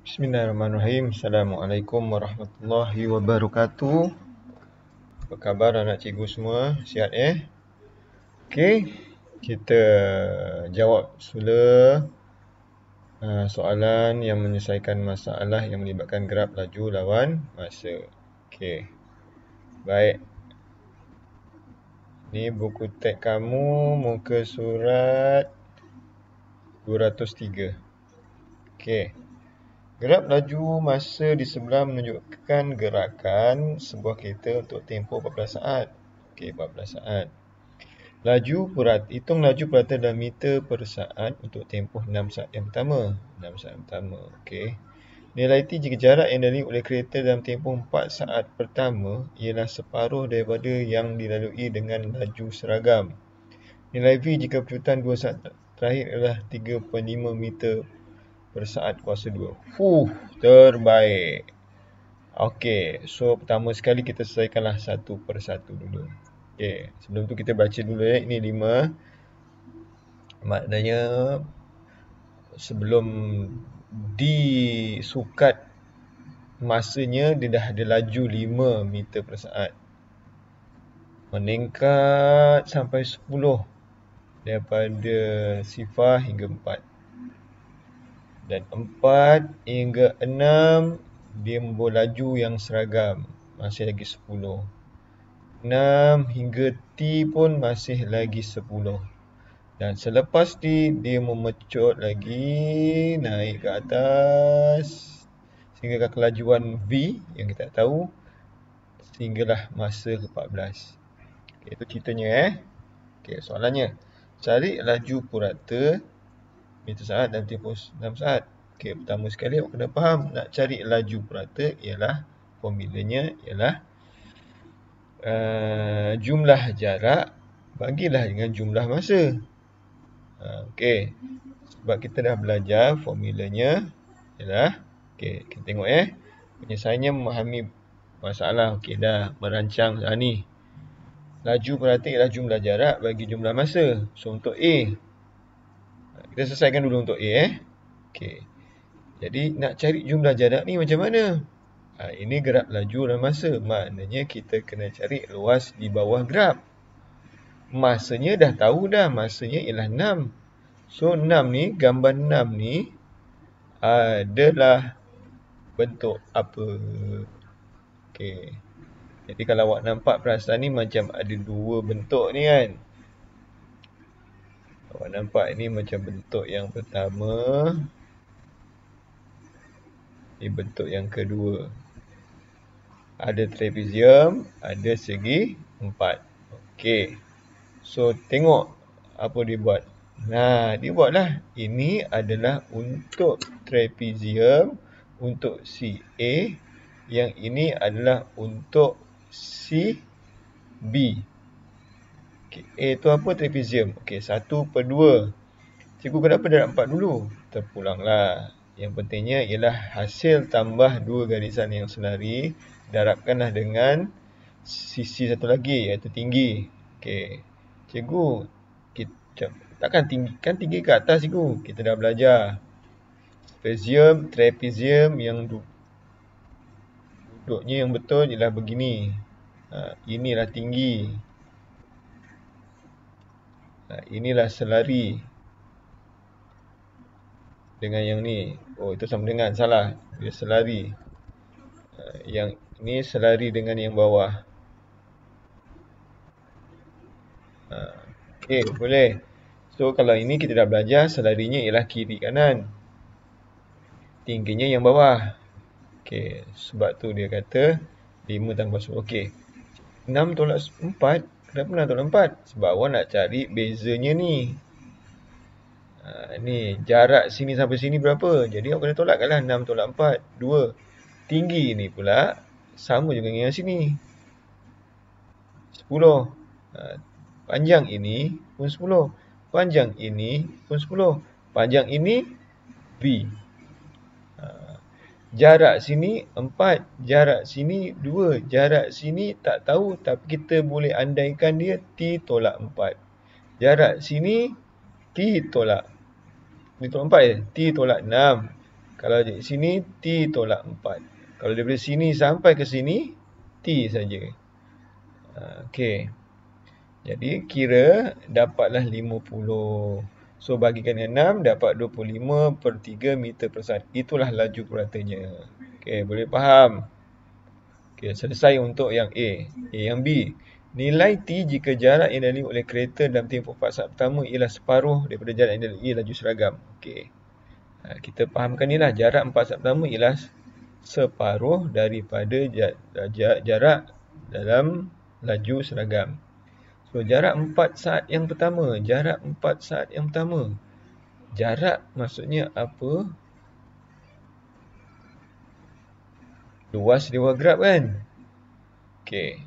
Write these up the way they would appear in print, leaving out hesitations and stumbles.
Bismillahirrahmanirrahim. Assalamualaikum warahmatullahi wabarakatuh. Apa khabar anak cikgu semua? Sihat Okey, kita jawab semula soalan yang menyelesaikan masalah yang melibatkan graf laju lawan masa. Okey. Baik. Ni buku teks kamu muka surat 203. Okey. Graf laju masa di sebelah menunjukkan gerakan sebuah kereta untuk tempoh 14 saat. Okey, 14 saat. Hitung laju purata dalam meter per saat untuk tempoh 6 saat yang pertama. 6 saat yang pertama. Okey. Nilai T jika jarak yang dilalui oleh kereta dalam tempoh 4 saat pertama ialah separuh daripada yang dilalui dengan laju seragam. Nilai V jika percutan 2 saat terakhir ialah 3.5 meter per saat kuasa 2. Terbaik. Okey, so pertama sekali kita selesaikanlah satu per satu dulu. Okey, sebelum tu kita baca dulu ini 5. Maknanya sebelum disukat masanya dia dah ada laju 5 meter per saat. Meningkat sampai 10 daripada 0 hingga 4. Dan 4 hingga 6 dia membawa laju yang seragam, masih lagi 10. 6 hingga T pun masih lagi 10. Dan selepas T dia memecut lagi naik ke atas sehingga kelajuan V yang kita tak tahu sehinggalah masa ke-14. Okay, itu ceritanya Okay, soalannya, cari laju purata meter saat dalam tempoh 6 saat. Okey, pertama sekali awak kena faham nak cari laju purata ialah formulanya ialah jumlah jarak bagilah dengan jumlah masa. Okey. Sebab kita dah belajar formulanya ialah kita tengok penyelesaiannya memahami masalah. Okey, dah merancang ni. Laju purata ialah jumlah jarak bagi jumlah masa. So untuk A, kita selesaikan dulu untuk A Okey. Jadi nak cari jumlah jarak ni macam mana? Ini graf laju dan masa. Maknanya kita kena cari luas di bawah graf. Masanya dah tahu dah. Masanya ialah 6. So 6 ni, gambar 6 ni adalah bentuk apa? Okey. Jadi kalau awak nampak perasan ni macam ada dua bentuk ni kan. Awak nampak ini macam bentuk yang pertama. Ini bentuk yang kedua. Ada trapezium, ada segi 4. Okey. So tengok apa dia buat. Nah, dia buatlah. Ini adalah untuk trapezium untuk CA. Yang ini adalah untuk CB. Okay. A tu apa? Trapezium. Okey, 1/2. Cikgu kenapa darab 4 dulu? Terpulanglah. Yang pentingnya ialah hasil tambah 2 garisan yang selari. Darabkanlah dengan sisi satu lagi iaitu tinggi. Okey. Cikgu, takkan tinggi, kan tinggi ke atas cikgu. Kita dah belajar. Trapezium yang duduknya yang betul ialah begini. Inilah tinggi. Inilah selari. Dengan yang ni. Oh, itu sama dengan. Salah. Dia selari. Yang ni selari dengan yang bawah. Okey, boleh. So, kalau ini kita dah belajar, selarinya ialah kiri kanan. Tingginya yang bawah. Okey, sebab tu dia kata 5 tambah 10. Okey. 6 tolak 4. Kenapa 6 tolak 4? Sebab awak nak cari bezanya ni. Ni, jarak sini sampai sini berapa? Jadi awak kena tolakkanlah 6 tolak 4. 2. Tinggi ni pula sama juga dengan yang sini. 10. Panjang ini pun 10. Panjang ini pun 10. Panjang ini B. Jarak sini 4. Jarak sini 2. Jarak sini tak tahu tapi kita boleh andaikan dia T tolak 4. Jarak sini T tolak 4 T tolak 6. Kalau dari sini, T tolak 4. Kalau daripada sini sampai ke sini, T saja. Okey. Jadi kira dapatlah 50. So bagikan 6 dapat 25/3 meter per saat. Itulah laju puratanya. Okey, boleh faham? Okey, selesai untuk yang A. Yang B. Nilai T jika jarak yang dilalui oleh kereta dalam tempoh 4 saat pertama ialah separuh daripada jarak yang dilalui laju seragam. Okey. Kita fahamkan ni lah, jarak 4 saat pertama ialah separuh daripada jarak dalam laju seragam. So, jarak 4 saat yang pertama. Jarak 4 saat yang pertama. Jarak maksudnya apa? Luas dewa grab kan? Okey.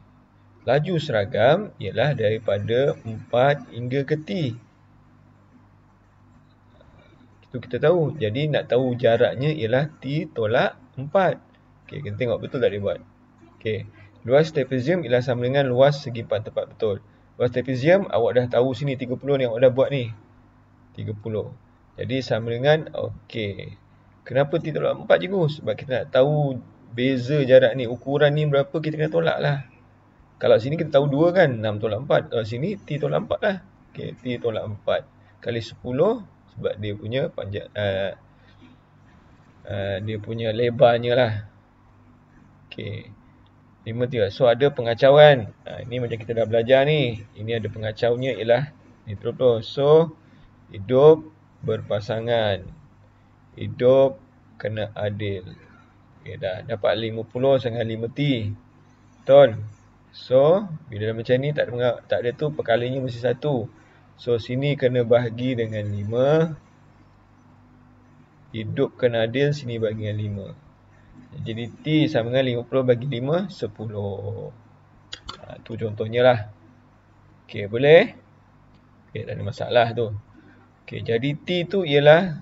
Laju seragam ialah daripada 4 hingga ke T. Itu kita tahu. Jadi nak tahu jaraknya ialah T tolak 4. Okey, kita tengok betul tak dia buat. Okey. Luas trapezium ialah sama dengan luas segi 4 tepat betul. Luas trapezium awak dah tahu sini 30 ni awak dah buat ni. 30. Jadi sama dengan okey. Kenapa T tolak 4 cikgu? Sebab kita nak tahu beza jarak ni, ukuran ni berapa kita kena tolak lah. Kalau sini kita tahu 2 kan, 6 tolak 4. Kalau sini T tolak 4 lah. Okey, T tolak 4 kali 10 sebab dia punya panjang dia punya lebarnya lah. Okey. 5 So ada pengacauan. Ini macam kita dah belajar ni. Ini ada pengacaunya ialah nitrobus. So hidup berpasangan. Hidup kena adil. Okey, dah dapat 50 dengan 5T. Betul? So bila dah macam ni tak ada tu perkalinya mesti 1. So sini kena bahagi dengan 5. Hidup kena adil, sini bagi dengan 5. Jadi T sama dengan 50 bagi 5, 10. Tu contohnya lah. Okey, boleh? Okey, tak ada masalah tu. Okey, jadi T tu ialah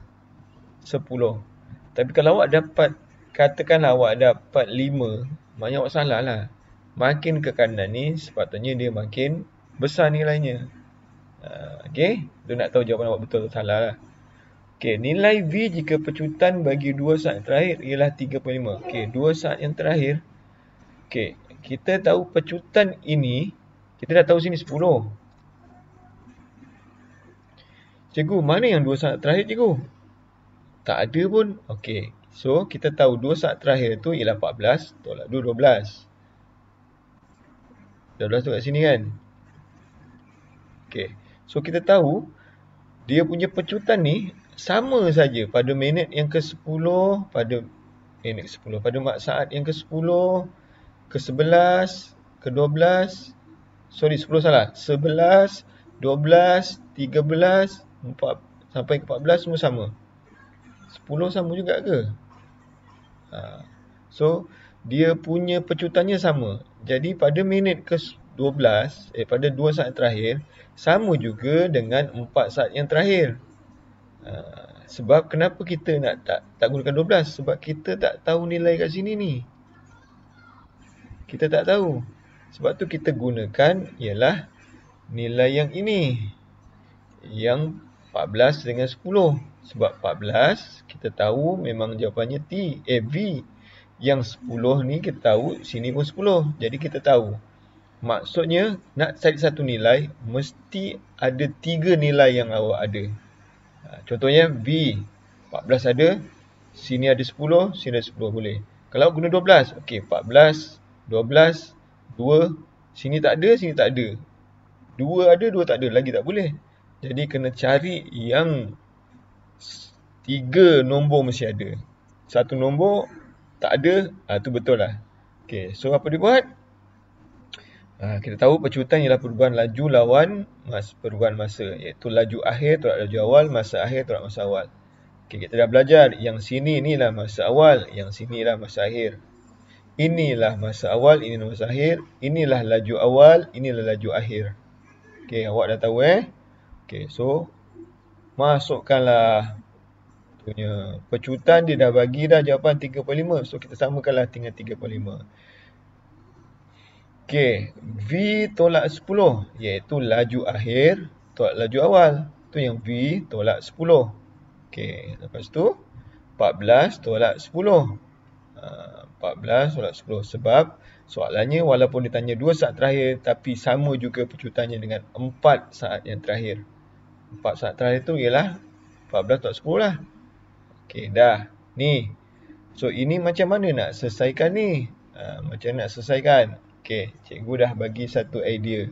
10. Tapi kalau awak dapat, katakanlah awak dapat 5, maknanya awak salah lah. Makin ke kanan ni, sepatutnya dia makin besar nilainya. Okey, tu nak tahu jawapan awak betul atau salah lah. Okey, nilai V jika pecutan bagi 2 saat terakhir ialah 3.5. Okey, 2 saat yang terakhir. Okey, kita tahu pecutan ini, kita dah tahu sini 10. Cikgu, mana yang 2 saat terakhir cikgu? Tak ada pun. Okey, so kita tahu 2 saat terakhir tu ialah 14 tolak 2, 12. 12 tu kat sini kan? Okey, so kita tahu dia punya pecutan ni sama saja pada minit yang ke-10, pada minit ke-10, pada saat yang ke-10, ke-11, ke-12. Sorry, 10 salah. 11, 12, 13, 4 sampai ke-14 semua sama. 10 sama juga ke? So dia punya pecutannya sama. Jadi pada minit ke-12, pada 2 saat terakhir sama juga dengan 4 saat yang terakhir. Sebab kenapa kita nak tak gunakan 12? Sebab kita tak tahu nilai kat sini ni. Kita tak tahu. Sebab tu kita gunakan ialah nilai yang ini. Yang 14 dengan 10. Sebab 14 kita tahu memang jawapannya V. Yang 10 ni kita tahu sini pun 10. Jadi kita tahu. Maksudnya nak cari satu nilai mesti ada 3 nilai yang awak ada. Contohnya V 14 ada, sini ada 10, sini ada 10 boleh. Kalau guna 12, okey 14, 12, 2, sini tak ada, sini tak ada. 2 ada, 2 tak ada, lagi tak boleh. Jadi kena cari yang 3 nombor mesti ada. 1 nombor tak ada, tu betul lah. Okey, so apa dia buat? Kita tahu pecutan ialah perubahan laju lawan perubahan masa, iaitu laju akhir tolak laju awal, masa akhir tolak masa awal. Okay, kita dah belajar yang sini inilah masa awal, yang sini lah masa akhir. Inilah masa awal, inilah masa akhir. Inilah laju awal, inilah laju akhir. Okay, awak dah tahu Okay, so masukkanlah punya pecutan, dia dah bagi dah jawapan 3.5. So kita samakanlah dengan 3.5. Okey, V tolak 10 iaitu laju akhir tolak laju awal. Tu yang V tolak 10. Okey, lepas tu 14 tolak 10. 14 tolak 10. Sebab soalannya walaupun ditanya 2 saat terakhir, tapi sama juga pecutannya dengan 4 saat yang terakhir. 4 saat terakhir tu ialah 14 tolak 10 lah. Okey, dah. Ni. So, ini macam mana nak selesaikan ni? Macam mana nak selesaikan? Okey, cikgu dah bagi satu idea.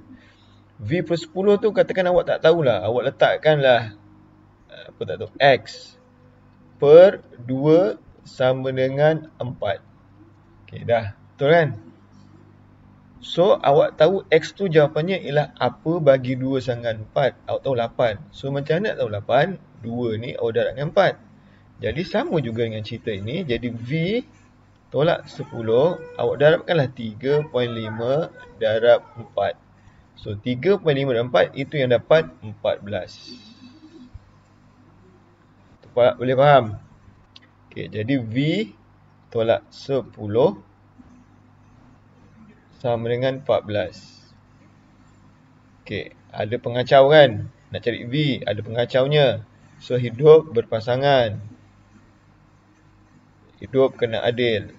V per 10 tu katakan awak tak tahulah. Awak letakkanlah apa tak tahu, X per 2 sama dengan 4. Okey, dah. Betul kan? So, awak tahu X tu jawapannya ialah apa bagi 2 sama dengan 4. Awak tahu 8. So, macam mana nak tahu 8? 2 ni awak darab dengan 4. Jadi, sama juga dengan cerita ini. Jadi, V tolak 10, awak darabkanlah 3.5 darab 4. So, 3.5 dan 4, itu yang dapat 14. Boleh faham? Okey, jadi V tolak 10 sama dengan 14. Okey, ada pengacau kan? Nak cari V, ada pengacaunya. So, hidup berpasangan. Hidup kena adil.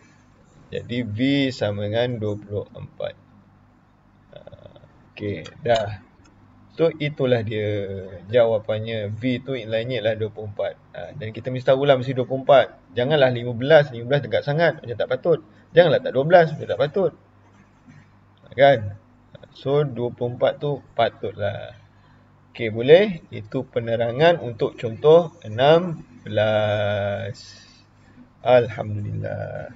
Jadi, V sama dengan 24. Okey, dah. So, itulah dia jawapannya. V tu lainnya ialah 24. Dan kita mesti tahulah mesti 24. Janganlah 15. 15 dekat sangat. Macam tak patut. Janganlah tak 12. Macam tak patut. Kan? So, 24 tu patutlah. Okey, boleh? Itu penerangan untuk contoh 16. Alhamdulillah.